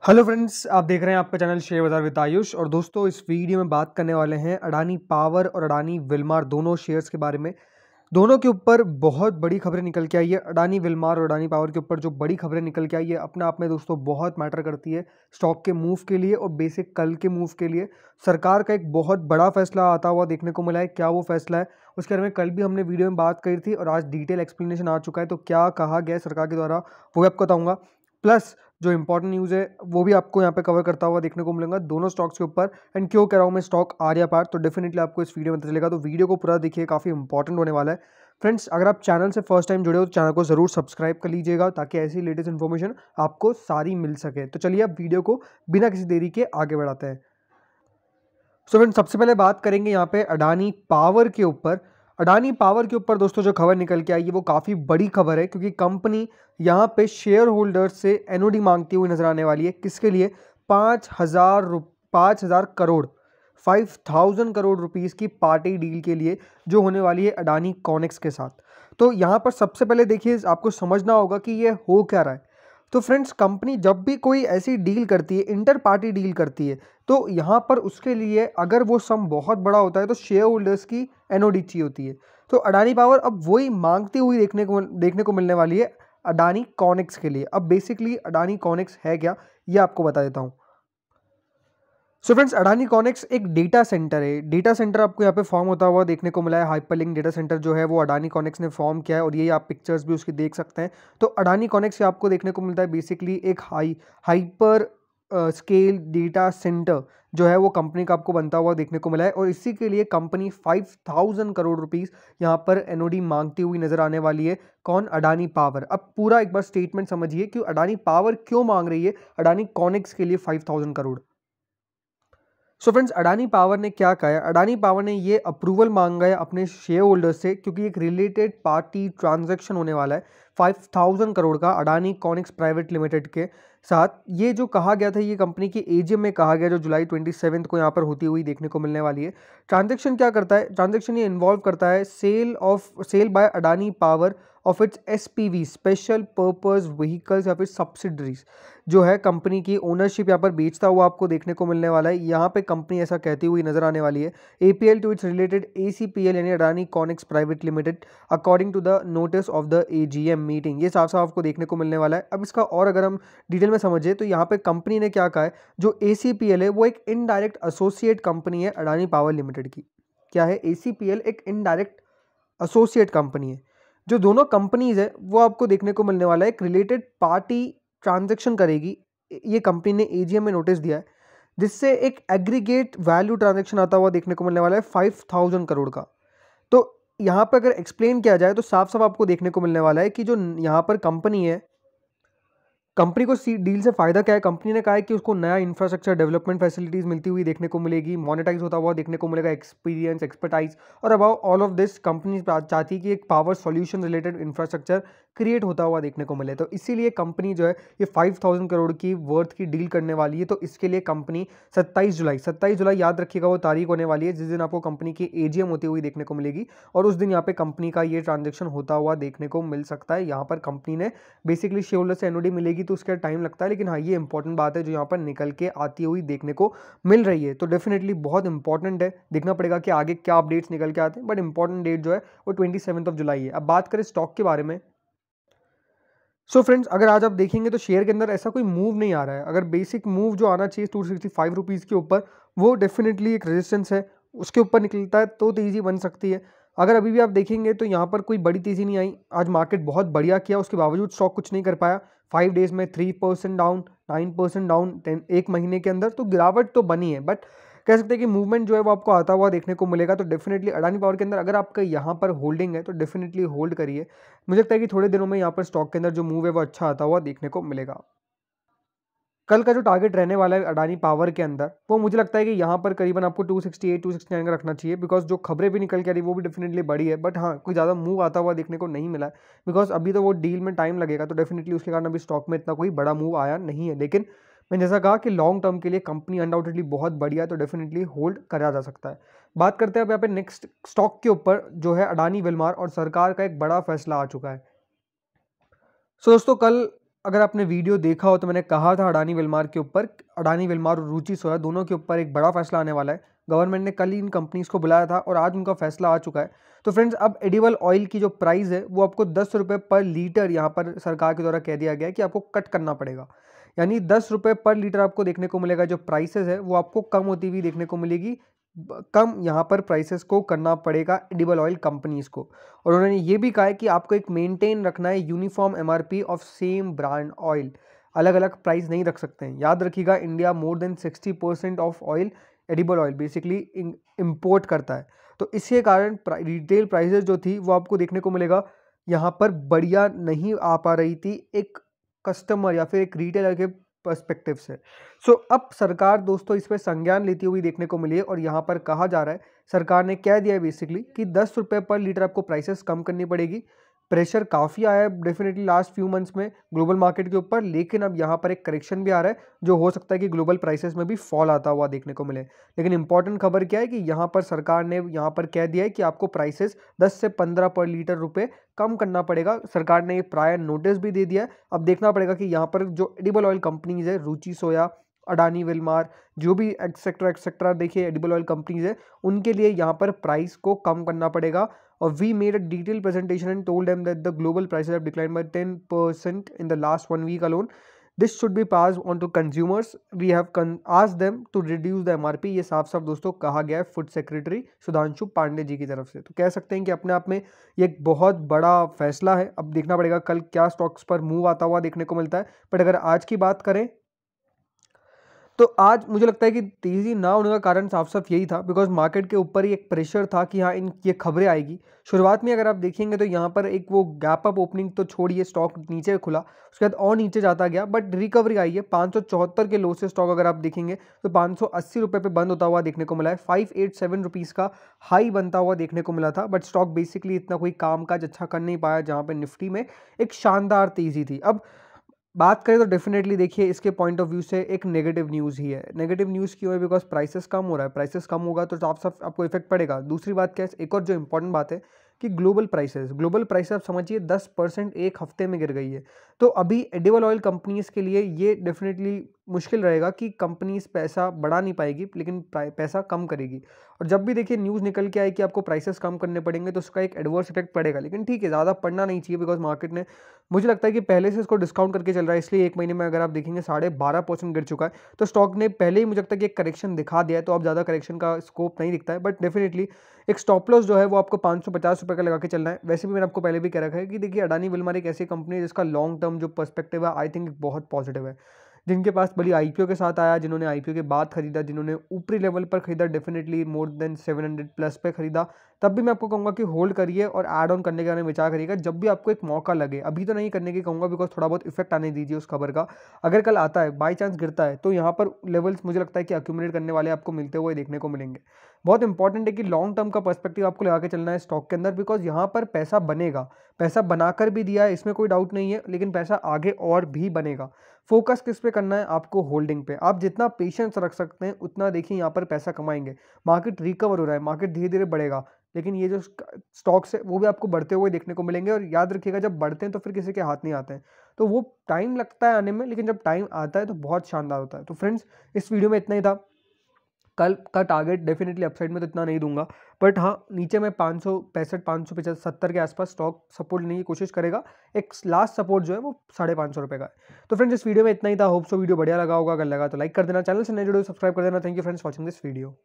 Hello friends, आप देख रहे हैं आपका चैनल शेयर बाजार विद आयुष। और दोस्तों, इस वीडियो में बात करने वाले हैं अडानी पावर और अडानी विल्मार दोनों शेयर्स के बारे में। दोनों के ऊपर बहुत बड़ी खबरें निकल के आई है। अडानी विल्मार और अडानी पावर के ऊपर जो बड़ी खबरें निकल के आई है अपने आप में दोस्तों बहुत मैटर करती है स्टॉक के मूव के लिए और बेसिक कल के मूव के लिए। सरकार का एक बहुत बड़ा फैसला आता हुआ देखने को मिला है। क्या वो फैसला है उसके बारे में कल भी हमने वीडियो में बात करी थी और आज डिटेल एक्सप्लेनेशन आ चुका है। तो क्या कहा गया है सरकार के द्वारा वो भी आपको बताऊंगा। प्लस जो इंपॉर्टेंट न्यूज़ है वो भी आपको यहाँ पे कवर करता हुआ देखने को मिलेगा दोनों स्टॉक्स के ऊपर। एंड क्यों कह रहा हूँ मैं स्टॉक आर्या पार, तो डेफिनेटली आपको इस वीडियो में पता चलेगा। तो वीडियो को पूरा देखिए, काफ़ी इंपॉर्टेंट होने वाला है। फ्रेंड्स, अगर आप चैनल से फर्स्ट टाइम जुड़े हो तो चैनल को जरूर सब्सक्राइब कर लीजिएगा ताकि ऐसी लेटेस्ट इन्फॉर्मेशन आपको सारी मिल सके। तो चलिए अब वीडियो को बिना किसी देरी के आगे बढ़ाते हैं। सो फ्रेंड्स, सबसे पहले बात करेंगे यहाँ पे अडानी पावर के ऊपर। अडानी पावर के ऊपर दोस्तों जो खबर निकल के आई है वो काफ़ी बड़ी खबर है, क्योंकि कंपनी यहाँ पे शेयर होल्डर्स से एनओडी मांगती हुई नजर आने वाली है। किसके लिए? 5,000 करोड़ 5,000 करोड़ रुपीस की पार्टी डील के लिए, जो होने वाली है अडानी कॉनेक्स के साथ। तो यहाँ पर सबसे पहले देखिए, आपको समझना होगा कि ये हो क्या रहा है। तो फ्रेंड्स, कंपनी जब भी कोई ऐसी डील करती है, इंटर पार्टी डील करती है, तो यहाँ पर उसके लिए अगर वो सम बहुत बड़ा होता है तो शेयर होल्डर्स की एनओडी चाहिए होती है। तो अडानी पावर अब वही मांगती हुई देखने को मिलने वाली है अडानी कॉनेक्स के लिए। अब बेसिकली अडानी कॉनेक्स है क्या, ये आपको बता देता हूँ। सो फ्रेंड्स, अडानी कॉनेक्स एक डेटा सेंटर है। डेटा सेंटर आपको यहाँ पे फॉर्म होता हुआ देखने को मिला है। हाइपरलिंक डेटा सेंटर जो है वो अडानी कॉनेक्स ने फॉर्म किया है और ये आप पिक्चर्स भी उसकी देख सकते हैं। तो अडानी कॉनेक्स आपको देखने को मिलता है बेसिकली एक हाइपर स्केल डेटा सेंटर जो है वो कंपनी का आपको बनता हुआ देखने को मिला है। और इसी के लिए कंपनी 5,000 करोड़ रुपीस यहाँ पर एनओडी मांगती हुई नजर आने वाली है। कौन? अडानी पावर। अब पूरा एक बार स्टेटमेंट समझिए कि अडानी पावर क्यों मांग रही है अडानी कॉनेक्स के लिए 5,000 crore. So friends, Adani power ने क्या कहा है? अडानी पावर ने ये अप्रूवल मांगा है अपने शेयर होल्डर्स से, क्योंकि एक रिलेटेड पार्टी ट्रांजैक्शन होने वाला है 5,000 करोड़ का अडानी कॉनिक्स प्राइवेट लिमिटेड के साथ। ये जो कहा गया था, ये कंपनी की एजीएम में कहा गया, जो जुलाई 27 को यहाँ पर होती हुई देखने को मिलने वाली है। ट्रांजैक्शन क्या करता है? ट्रांजैक्शन ये इन्वॉल्व करता है sale by Adani power of its SPV, special purpose vehicles या फिर सब्सिडरीज, जो है कंपनी की ओनरशिप यहाँ पर बेचता हुआ आपको देखने को मिलने वाला है। यहाँ पे कंपनी ऐसा कहती हुई नजर आने वाली है। APL to its related ACPL यानी Adani Connex private limited according to the notice of the AGM meeting. ये साफ साफ आपको देखने को मिलने वाला है। अब इसका और अगर हम डिटेल में समझे तो यहाँ पे कंपनी ने क्या कहा है, जो एसीपीएल है वो एक इनडायरेक्ट एसोसिएट कंपनी है अडानी पावर लिमिटेड की। क्या है? एसीपीएल एक इनडायरेक्ट एसोसिएट कंपनी है। जो दोनों कंपनीज है वो आपको देखने को मिलने वाला है एक रिलेटेड पार्टी ट्रांजैक्शन करेगी। ये कंपनी ने एजीएम में नोटिस दिया है, जिससे एक एग्रीगेट वैल्यू ट्रांजैक्शन आता हुआ देखने को मिलने वाला है 5,000 करोड़ का। तो यहाँ पर अगर एक्सप्लेन किया जाए तो साफ साफ आपको देखने को मिलने वाला है कि जो यहाँ पर कंपनी है, कंपनी को डील से फायदा क्या है? कंपनी ने कहा है कि उसको नया इंफ्रास्ट्रक्चर डेवलपमेंट फैसिलिटीज मिलती हुई देखने को मिलेगी, मोनेटाइज होता हुआ देखने को मिलेगा एक्सपीरियंस, एक्सपर्टाइज। और above all of this company चाहती है कि एक power solution related infrastructure create होता हुआ देखने को मिले। तो इसीलिए कंपनी जो है ये 5,000 करोड़ की वर्थ की डील करने वाली है। तो इसके लिए कंपनी 27 जुलाई याद रखिएगा वो तारीख होने वाली है जिस दिन आपको कंपनी की एजीएम होती हुई देखने को मिलेगी। और उस दिन यहाँ पे कंपनी का ये ट्रांजेक्शन होता हुआ देखने को मिल सकता है। यहाँ पर कंपनी ने बेसिकली शेयर होल्डर से एनओडी मिलेगी तो उसका टाइम लगता है, लेकिन हाँ ये इंपॉर्टेंट बात है जो यहाँ पर निकल के आती हुई देखने को मिल रही है। तो डेफिनेटली बहुत इंपॉर्टेंट है, देखना पड़ेगा कि आगे क्या अपडेट्स निकल के आते हैं। बट इंपॉर्टेंट डेट जो है वो 27 जुलाई है। अब बात करें स्टॉक के बारे में। सो फ्रेंड्स, अगर आज आप देखेंगे तो शेयर के अंदर ऐसा कोई मूव नहीं आ रहा है। अगर बेसिक मूव जो आना चाहिए 265 रुपीज़ के ऊपर, वो डेफिनेटली एक रेजिस्टेंस है, उसके ऊपर निकलता है तो तेज़ी बन सकती है। अगर अभी भी आप देखेंगे तो यहाँ पर कोई बड़ी तेज़ी नहीं आई। आज मार्केट बहुत बढ़िया किया, उसके बावजूद स्टॉक कुछ नहीं कर पाया। 5 डेज में 3% डाउन, 9% डाउन, एक महीने के अंदर तो गिरावट तो बनी है। बट कह सकते हैं कि मूवमेंट जो है वो आपको आता हुआ देखने को मिलेगा। तो डेफिनेटली अडानी पावर के अंदर अगर आपका यहाँ पर होल्डिंग है तो डेफिनेटली होल्ड करिए। मुझे लगता है कि थोड़े दिनों में यहाँ पर स्टॉक के अंदर जो मूव है वो अच्छा आता हुआ देखने को मिलेगा। कल का जो टारगेट रहने वाला है अडानी पावर के अंदर, वो मुझे लगता है कि यहाँ पर करीबन आपको 268 269 का रखना चाहिए। बिकॉज जो खबरें भी निकल के आ रही वो भी डेफिनेटली बड़ी है। बट हाँ, कोई ज़्यादा मूव आता हुआ देखने को नहीं मिला है, बिकॉज अभी तो वो डील में टाइम लगेगा। तो डेफिनेटली उसके कारण अभी स्टॉक में इतना कोई बड़ा मूव आया नहीं है। लेकिन मैंने जैसा कहा कि लॉन्ग टर्म के लिए कंपनी अनडाउटेडली बहुत बढ़िया है, तो डेफिनेटली होल्ड करा जा सकता है। बात करते हैं अब यहाँ पे नेक्स्ट स्टॉक के ऊपर, जो है अडानी विल्मार। और सरकार का एक बड़ा फैसला आ चुका है। सो दोस्तों, कल अगर आपने वीडियो देखा हो तो मैंने कहा था अडानी विल्मार के ऊपर, अडानी विल्मार और रुचि सोया दोनों के ऊपर एक बड़ा फैसला आने वाला है। गवर्नमेंट ने कल ही इन कंपनीज़ को बुलाया था और आज उनका फैसला आ चुका है। तो फ्रेंड्स, अब एडिबल ऑयल की जो प्राइस है वो आपको 10 रुपये पर लीटर यहाँ पर सरकार के द्वारा कह दिया गया है कि आपको कट करना पड़ेगा। यानी 10 रुपये पर लीटर आपको देखने को मिलेगा। जो प्राइसेस है वो आपको कम होती हुई देखने को मिलेगी। कम यहाँ पर प्राइसेस को करना पड़ेगा एडिबल ऑयल कंपनीज़ को। और उन्होंने ये भी कहा है कि आपको एक मेंटेन रखना है uniform MRP of same brand oil. अलग अलग प्राइस नहीं रख सकते हैं। याद रखिएगा, India more than 60% of oil, edible oil basically import करता है। तो इसके कारण रिटेल प्राइसेस जो थी वो आपको देखने को मिलेगा यहाँ पर बढ़िया नहीं आ पा रही थी एक कस्टमर या फिर एक रिटेलर के पर्सपेक्टिव से। सो अब सरकार दोस्तों इस पर संज्ञान लेती हुई देखने को मिली है और यहाँ पर कहा जा रहा है, सरकार ने कह दिया है बेसिकली कि 10 रुपये पर लीटर आपको प्राइसेस कम करनी पड़ेगी। प्रेशर काफ़ी आया है डेफिनेटली लास्ट फ्यू मंथ्स में ग्लोबल मार्केट के ऊपर, लेकिन अब यहाँ पर एक करेक्शन भी आ रहा है जो हो सकता है कि ग्लोबल प्राइसेस में भी फॉल आता हुआ देखने को मिले। लेकिन इंपॉर्टेंट खबर क्या है कि यहाँ पर सरकार ने यहाँ पर कह दिया है कि आपको प्राइसेस 10 से 15 पर लीटर रुपए कम करना पड़ेगा। सरकार ने ये प्रायर नोटिस भी दे दिया है। अब देखना पड़ेगा कि यहाँ पर जो एडिबल ऑयल कंपनीज है, रुचि सोया, अडानी विल्मार, जो भी एक्सेट्रा देखिए एडिबल ऑयल कंपनीज है, उनके लिए यहाँ पर प्राइस को कम करना पड़ेगा। और we made a detail presentation and told them that the global prices have declined by 10% in the last 1 week alone. This should be pass on to consumers. We have asked them to reduce the MRP. ये साफ साफ दोस्तों कहा गया है food secretary Sudhanshu Pandey ji की तरफ से। तो कह सकते हैं कि अपने आप में ये एक बहुत बड़ा फैसला है। अब देखना पड़ेगा कल क्या स्टॉक्स पर मूव आता हुआ देखने को मिलता है। बट अगर आज की बात करें तो आज मुझे लगता है कि तेज़ी ना होने का कारण साफ साफ यही था, बिकॉज मार्केट के ऊपर ही एक प्रेशर था कि हाँ इन ये खबरें आएगी। शुरुआत में अगर आप देखेंगे तो यहाँ पर एक वो गैप अप ओपनिंग तो छोड़िए, स्टॉक नीचे खुला, उसके बाद और नीचे जाता गया, बट रिकवरी आई है। 574 के लो से स्टॉक अगर आप देखेंगे तो 580 रुपये पे बंद होता हुआ देखने को मिला है। 587 रुपीज़ का हाई बनता हुआ देखने को मिला था, बट स्टॉक बेसिकली इतना कोई काम काज अच्छा कर नहीं पाया, जहाँ पर निफ्टी में एक शानदार तेज़ी थी। अब बात करें तो डेफिनेटली देखिए इसके पॉइंट ऑफ व्यू से एक नेगेटिव न्यूज़ ही है। नेगेटिव न्यूज़ क्यों है? बिकॉज प्राइसेस कम हो रहा है। प्राइसेस कम होगा तो साफ साफ आपको इफेक्ट पड़ेगा। दूसरी बात क्या है, एक और जो इंपॉर्टेंट बात है कि ग्लोबल प्राइसेस आप समझिए 10% एक हफ्ते में गिर गई है। तो अभी एडिबल ऑयल कंपनीज के लिए ये डेफिनेटली मुश्किल रहेगा कि कंपनीज पैसा बढ़ा नहीं पाएगी लेकिन पैसा कम करेगी। और जब भी देखिए न्यूज़ निकल के आए कि आपको प्राइसेस कम करने पड़ेंगे तो उसका एक एडवर्स इफेक्ट पड़ेगा। लेकिन ठीक है, ज़्यादा पड़ना नहीं चाहिए, बिकॉज मार्केट ने मुझे लगता है कि पहले से इसको डिस्काउंट करके चल रहा है, इसलिए एक महीने में अगर आप देखेंगे 12.5% गिर चुका है। तो स्टॉक ने पहले ही मुझे लगता है कि एक करेक्शन दिखा दिया है, तो अब ज़्यादा करेक्शन का स्कोप नहीं दिखता है। बट डेफिनेटली एक स्टॉप लॉस जो है वो आपको 550 रुपये का लगा के चलना है। वैसे भी मैंने आपको पहले भी कह रखा है कि देखिए अडानी विल्मार एक ऐसी कंपनी है जिसका लॉन्ग टर्म जो पर्सपेक्टिव है आई थिंक बहुत पॉजिटिव है। जिनके पास बड़ी आईपीओ के साथ आया, जिन्होंने आईपीओ के बाद खरीदा, जिन्होंने ऊपरी लेवल पर खरीदा, डेफिनेटली मोर देन 700 प्लस पे खरीदा, तब भी मैं आपको कहूँगा कि होल्ड करिए और ऐड ऑन करने के बारे में विचार करिएगा जब भी आपको एक मौका लगे। अभी तो नहीं करने की कहूँगा, बिकॉज थोड़ा बहुत इफेक्ट आने दीजिए उस खबर का। अगर कल आता है, बाई चांस गिरता है, तो यहाँ पर लेवल्स मुझे लगता है कि अक्यूमुलेट करने वाले आपको मिलते हुए देखने को मिलेंगे। बहुत इंपॉर्टेंट है कि लॉन्ग टर्म का पर्सपेक्टिव आपको लगा के चलना है स्टॉक के अंदर, बिकॉज यहाँ पर पैसा बनेगा। पैसा बनाकर भी दिया है, इसमें कोई डाउट नहीं है, लेकिन पैसा आगे और भी बनेगा। फोकस किस पे करना है आपको? होल्डिंग पे। आप जितना पेशेंस रख सकते हैं उतना देखिए यहाँ पर पैसा कमाएंगे। मार्केट रिकवर हो रहा है, मार्केट धीरे धीरे बढ़ेगा, लेकिन ये जो स्टॉक्स है वो भी आपको बढ़ते हुए देखने को मिलेंगे। और याद रखिएगा, जब बढ़ते हैं तो फिर किसी के हाथ नहीं आते हैं, तो वो टाइम लगता है आने में, लेकिन जब टाइम आता है तो बहुत शानदार होता है। तो फ्रेंड्स, इस वीडियो में इतना ही था। कल का टारगेट डेफिनेटली अपसाइड में तो इतना नहीं दूंगा, बट हाँ नीचे में 565 570 के आसपास स्टॉक सपोर्ट लेने की कोशिश करेगा। एक लास्ट सपोर्ट जो है वो 550 रुपये का है। तो फ्रेंड्स, इस वीडियो में इतना ही था। होप सो वीडियो बढ़िया लगा होगा। अगर लगा तो लाइक कर देना, चैनल से नए जुड़े सब्सक्राइब कर देना। Thank you friends watching this video.